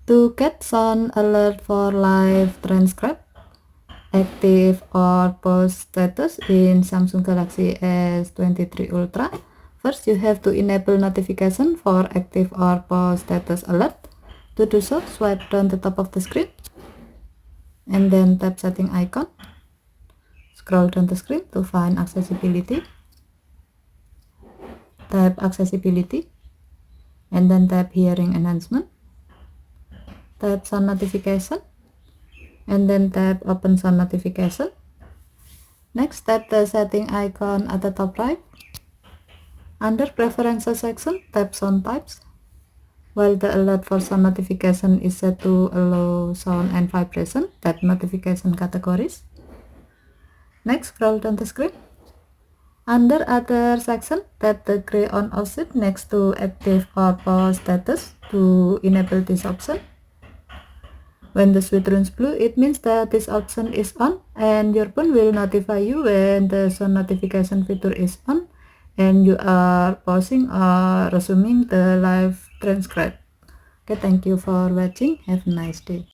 To get sound alert for live transcribe, active or pause status in Samsung Galaxy S23 Ultra, first you have to enable notification for active or pause status alert. To do so, swipe down the top of the screen and then tap setting icon. Scroll down the screen to find accessibility. Tap accessibility and then tap hearing enhancement. Tap sound notification and then tap open sound notification. Next, tap the setting icon at the top right. Under preferences section, tap sound types. While the alert for sound notification is set to allow sound and vibration, tap notification categories. Next, scroll down the screen. Under other section, tap the gray on off switch next to active or pause status to enable this option. When the switch turns blue, it means that this option is on and your phone will notify you when the sound notification feature is on and you are pausing or resuming the live transcribe. Okay, thank you for watching. Have a nice day.